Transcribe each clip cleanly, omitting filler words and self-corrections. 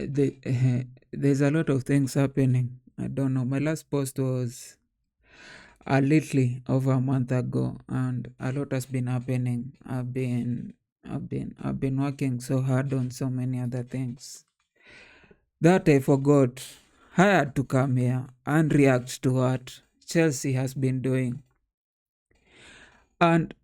There's a lot of things happening. I don't know. My last post was a little over a month ago, and a lot has been happening. I've been working so hard on so many other things that I forgot. I had to come here and react to what Chelsea has been doing, and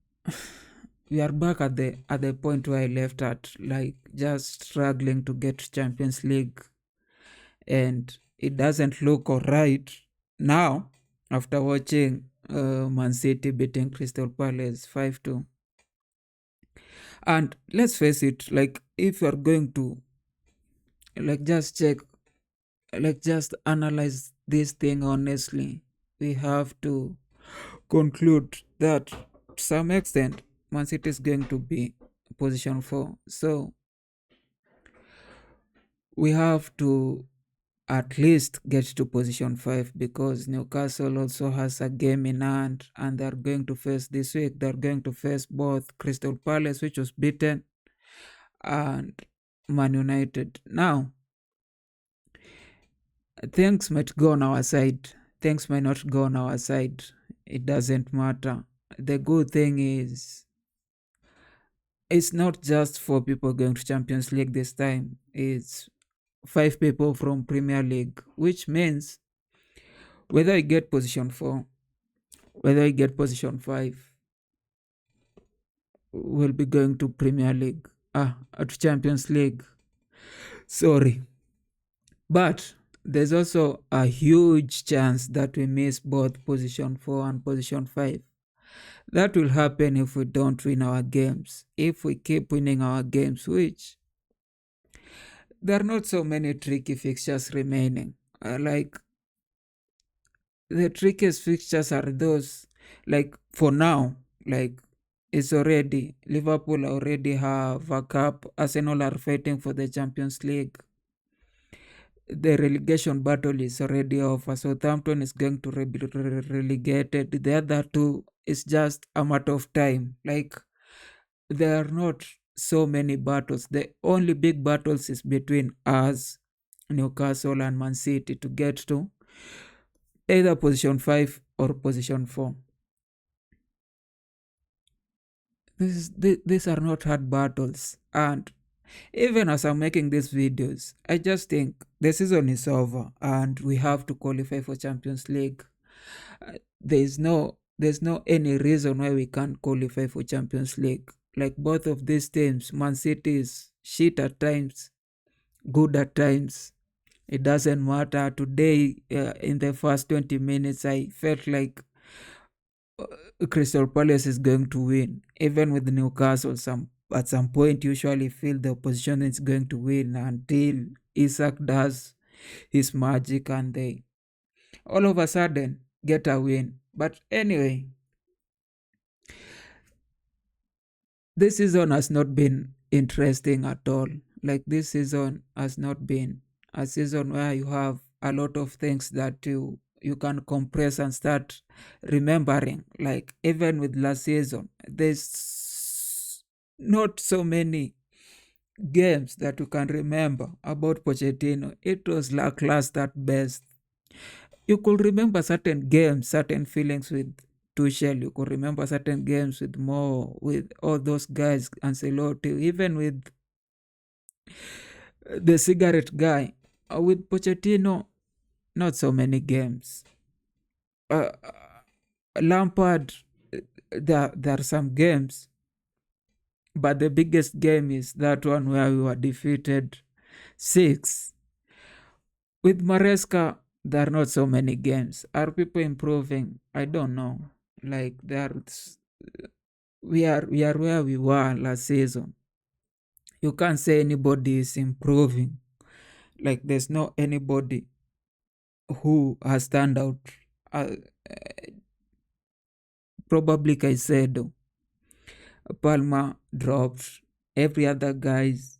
we are back at the point where I left at, like just struggling to get to Champions League, and it doesn't look alright now after watching Man City beating Crystal Palace 5-2. And let's face it, like if you're going to like just check, like just analyze this thing honestly, we have to conclude that to some extent Man City is going to be position 4. So we have to at least get to position 5, because Newcastle also has a game in hand, and they're going to face this week. They're going to face both Crystal Palace, which was beaten, and Man United. Now, things might go on our side, things might not go on our side. It doesn't matter. The good thing is, it's not just 4 people going to Champions League this time, it's 5 people from Premier League, which means whether you get position 4, whether you get position 5, will be going to Premier League, to Champions League. Sorry. But there's also a huge chance that we miss both position 4 and position 5. That will happen if we don't win our games. If we keep winning our games, which there are not so many tricky fixtures remaining. Like the trickiest fixtures are those, like for now, like it's already Liverpool already have a cup. Arsenal are fighting for the Champions League. The relegation battle is already over. Southampton is going to be relegated. The other two is just a matter of time. Like there are not so many battles. The only big battles is between us, Newcastle, and Man City to get to either position 5 or position 4. These are not hard battles, and even as I'm making these videos, I just think the season is over and we have to qualify for Champions League. There's no any reason why we can't qualify for Champions League. Like both of these teams, Man City is shit at times, good at times. It doesn't matter. Today, in the first 20 minutes, I felt like Crystal Palace is going to win. Even with Newcastle, at some point usually feel the opposition is going to win until Isak does his magic and they all of a sudden get a win. But anyway, this season has not been interesting at all. Like this season has not been a season where you have a lot of things that you can compress and start remembering. Like even with last season, there's not so many games that you can remember about Pochettino. It was lackluster at best. You could remember certain games, certain feelings with Tuchel. You could remember certain games with Mo, with all those guys, Ancelotti, even with the cigarette guy. With Pochettino, not so many games. Uh, Lampard, there are some games, but the biggest game is that one where we were defeated 6. With Maresca, there are not so many games. Are people improving? I don't know. Like we are where we were last season. You can't say anybody is improving. Like there's no anybody who has stand out. Uh, Probably Caicedo. Palmer dropped. Every other guys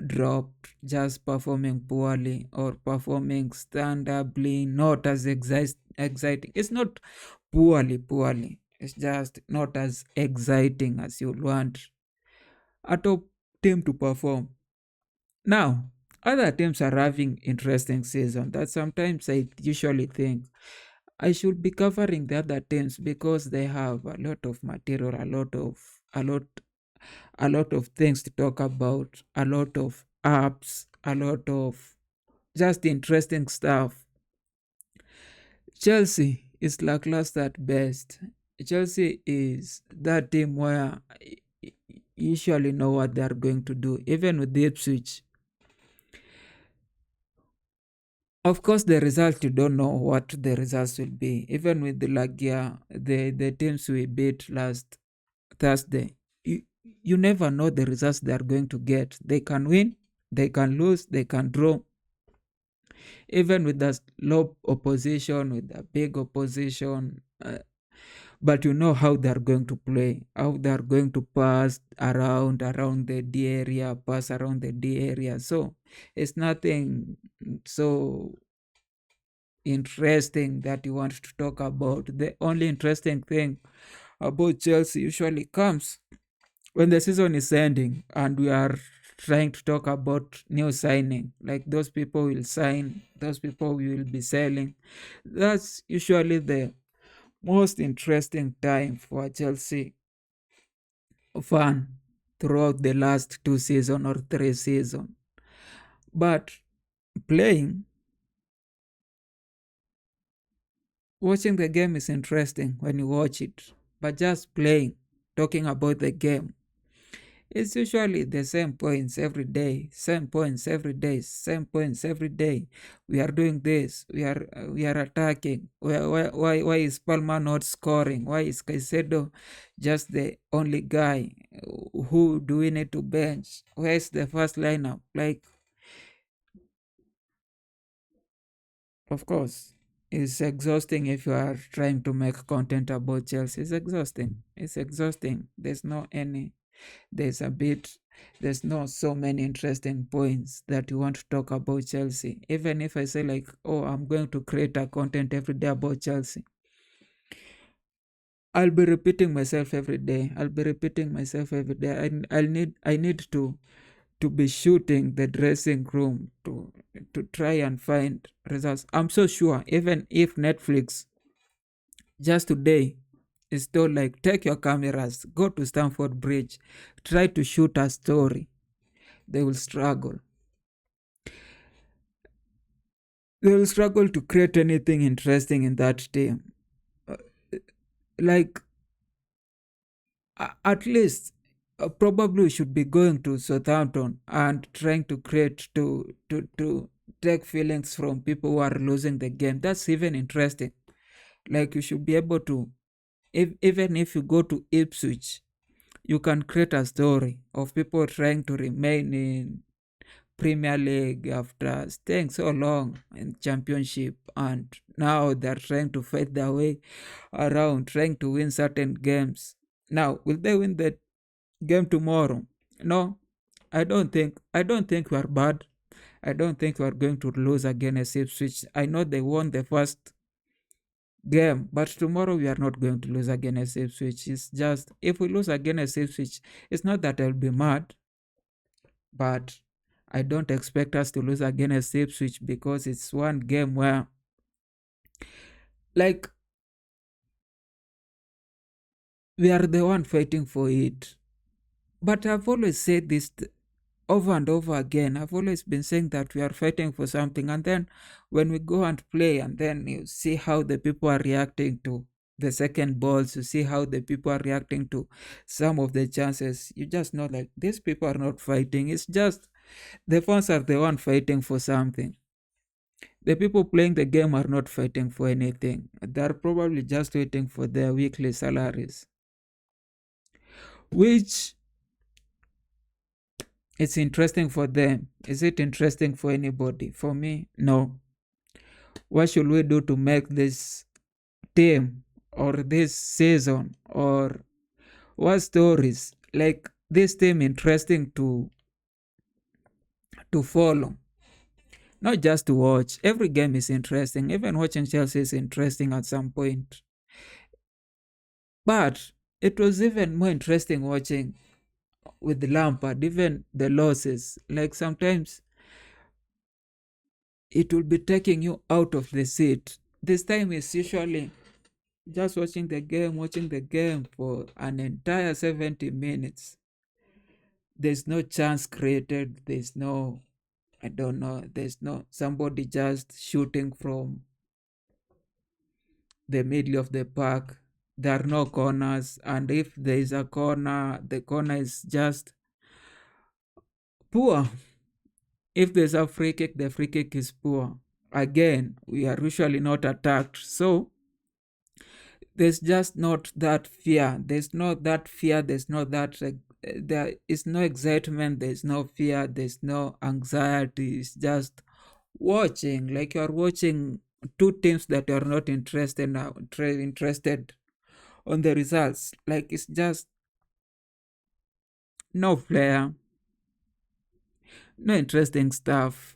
dropped, just performing poorly or performing standardly, not as exciting. It's not poorly. It's just not as exciting as you'd want a top team to perform. Now, Other teams are having interesting season that sometimes I usually think I should be covering the other teams because they have a lot of material, a lot of things to talk about, a lot of apps, a lot of just interesting stuff. Chelsea is lackluster at best. Chelsea is that team where you usually know what they are going to do, even with the Ipswich. Of course, the result you don't know what the results will be. Even with the Lagia, the teams we beat last Thursday, you never know the results they are going to get. They can win, they can lose, they can draw. Even with the low opposition, with the big opposition, but you know how they are going to play, how they are going to pass around the D area, pass around the D area. So it's nothing so interesting that you want to talk about. The only interesting thing about Chelsea usually comes when the season is ending and we are trying to talk about new signing, like those people will sign, those people we will be selling. That's usually the most interesting time for Chelsea fan throughout the last 2 seasons or 3 seasons. But playing, watching the game is interesting when you watch it, but just playing, talking about the game, it's usually the same points every day, same points every day, same points every day. We are doing this. We are attacking. Why is Palmer not scoring? Why is Caicedo just the only guy? Who do we need to bench? Where's the first lineup? Like, of course, it's exhausting if you are trying to make content about Chelsea. It's exhausting. It's exhausting. There's a bit, there's not so many interesting points that you want to talk about Chelsea. Even if I say, like, oh, I'm going to create a content every day about Chelsea, I'll be repeating myself every day. I'll be repeating myself every day. I need to be shooting the dressing room to try and find results. I'm so sure even if Netflix just today is told, like, take your cameras, go to Stamford Bridge, try to shoot a story, they will struggle. They will struggle to create anything interesting in that team. Uh, Like, at least probably we should be going to Southampton and trying to create to take feelings from people who are losing the game. That's even interesting. Like, you should be able to, even if you go to Ipswich, you can create a story of people trying to remain in Premier League after staying so long in Championship, and now they're trying to fight their way around, trying to win certain games. Now, will they win the game tomorrow? No, I don't think. I don't think we are bad. I don't think we are going to lose against Ipswich. I know they won the first game, but tomorrow we are not going to lose against Ipswich. It's just, if we lose against Ipswich, it's not that I'll be mad, but I don't expect us to lose against Ipswich because it's one game where, like, we are the one fighting for it. But I've always said this over and over again. I've always been saying that we are fighting for something, and then when we go and play, and then you see how the people are reacting to the second balls, you see how the people are reacting to some of the chances, you just know, like, these people are not fighting. It's just the fans are the one fighting for something. The people playing the game are not fighting for anything. They're probably just waiting for their weekly salaries, which, it's interesting for them. Is it interesting for anybody? For me, no. What should we do to make this team or this season, or what stories like this team interesting to follow? Not just to watch. Every game is interesting. Even watching Chelsea is interesting at some point. But it was even more interesting watching with Lampard, even the losses. Like, sometimes it will be taking you out of the seat. This time is usually just watching the game for an entire 70 minutes. There's no chance created. There's no, I don't know, there's no somebody just shooting from the middle of the park. There are no corners. And if there is a corner, the corner is just poor. If there's a free kick, the free kick is poor. Again, we are usually not attacked. So there's just not that fear. There's not that fear. There's not that, there is no excitement. There's no fear. There's no anxiety. It's just watching, like you're watching two teams that you're not interested on the results. Like it's just no flair, no interesting stuff,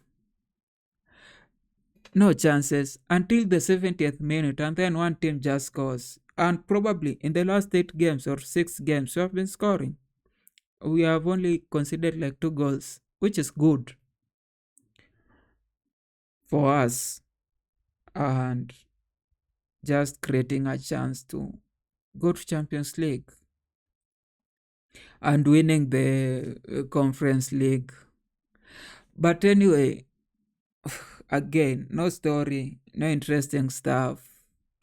no chances until the 70th minute, and then one team just scores. And probably in the last 8 games or 6 games, we have been scoring. We have only conceded like 2 goals, which is good for us, and just creating a chance to go to Champions League and winning the Conference League. But anyway, again, no story, no interesting stuff.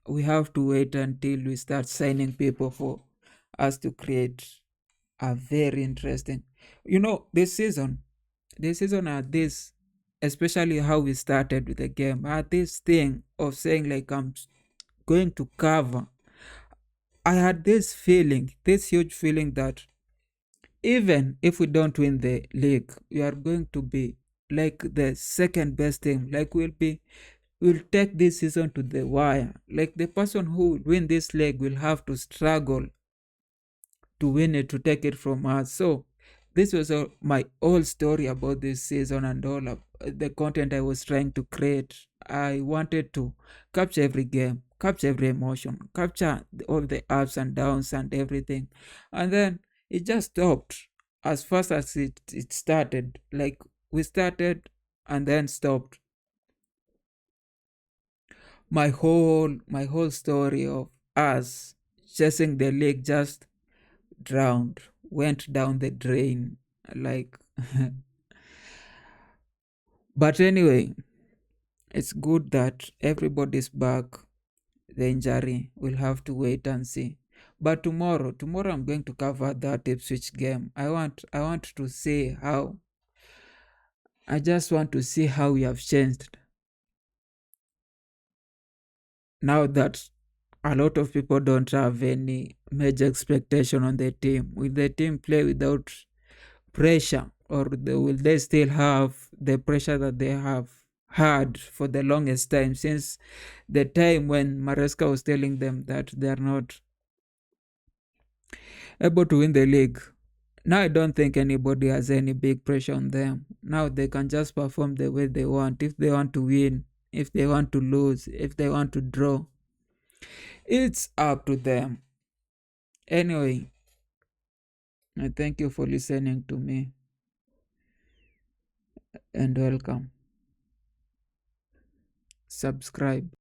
We have to wait until we start signing people for us to create a very interesting. This season had this, especially how we started with the game, had this thing of saying like I'm going to cover. I had this feeling, this huge feeling that even if we don't win the league, we are going to be like the second best team. Like we'll take this season to the wire. Like the person who will win this league will have to struggle to win it, to take it from us. So this was my whole story about this season and all of the content I was trying to create. I wanted to capture every game, capture every emotion, capture all the ups and downs and everything. And then it just stopped as fast as it started. Like we started and then stopped. My whole story of us chasing the league just drowned, went down the drain. Like, but anyway, it's good that everybody's back. The injury, we'll have to wait and see. But tomorrow I'm going to cover that Ipswich game. I want to see how. I just want to see how we have changed now that a lot of people don't have any major expectation on the team. Will the team play without pressure, or will they still have the pressure that they have had for the longest time, since the time when Maresca was telling them that they are not able to win the league? Now I don't think anybody has any big pressure on them. Now they can just perform the way they want. If they want to win, if they want to lose, if they want to draw, it's up to them. Anyway, I thank you for listening to me, and welcome. Subscribe.